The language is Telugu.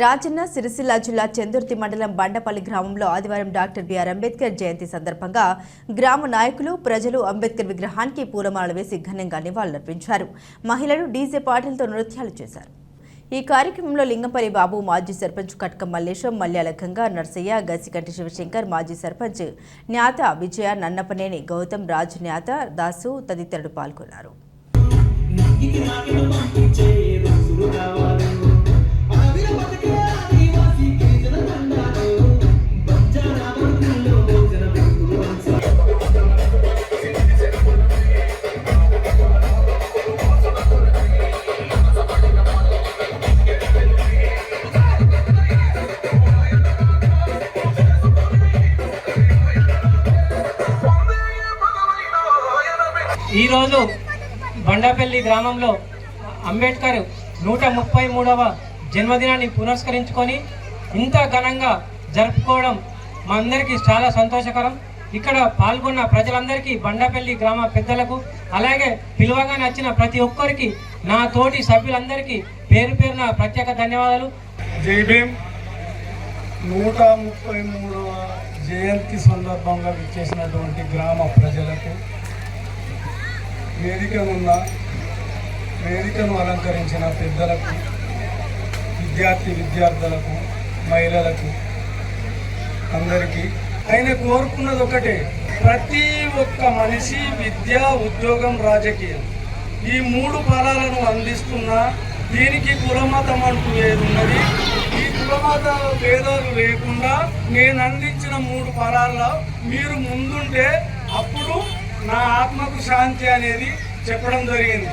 రాజన్న సిరిసిల్ల జిల్లా చందుర్తి మండలం బండపల్లి గ్రామంలో ఆదివారం డాక్టర్ బిఆర్ అంబేద్కర్ జయంతి సందర్భంగా గ్రామ నాయకులు ప్రజలు అంబేద్కర్ విగ్రహానికి పూలమాలలు వేసి ఘనంగా నివాళులర్పించారు. మహిళలు డీజే పాటలతో నృత్యాలు చేశారు. ఈ కార్యక్రమంలో లింగంపల్లి బాబు, మాజీ సర్పంచ్ కట్కం మల్లేశం, మల్యాల గంగా, నర్సయ్య, గసికంటి శివశంకర్, మాజీ సర్పంచ్ న్యాత విజయ, నన్నపనేని గౌతమ్ రాజ్, న్యాత దాసు తదితరులు పాల్గొన్నారు. ఈరోజు బండపల్లి గ్రామంలో అంబేద్కర్ 133వ జన్మదినాన్ని పురస్కరించుకొని ఇంత ఘనంగా జరుపుకోవడం మా అందరికీ చాలా సంతోషకరం. ఇక్కడ పాల్గొన్న ప్రజలందరికీ, బండపల్లి గ్రామ పెద్దలకు, అలాగే పిలువగా నచ్చిన ప్రతి ఒక్కరికి, నా తోటి సభ్యులందరికీ పేరు పేరున ప్రత్యేక ధన్యవాదాలు. జై భీమ్. 133వ జయంతి సందర్భంగా విచ్చేసినటువంటి గ్రామ ప్రజలకు, వేదికను అలంకరించిన పెద్దలకు, విద్యార్థులకు, మహిళలకు అందరికీ ఆయన కోరుకున్నది ఒకటే: ప్రతి ఒక్క మనిషి విద్య, ఉద్యోగం, రాజకీయం ఈ 3 ఫలాలను అందిస్తున్నా దీనికి కులమతం అంటూ ఏదున్నది. ఈ కులమత భేదాలు లేకుండా నేను అందించిన 3 ఫలాల్లో మీరు ముందుంటే అప్పుడు నా ఆత్మకు శాంతి అనేది చెప్పడం జరిగింది.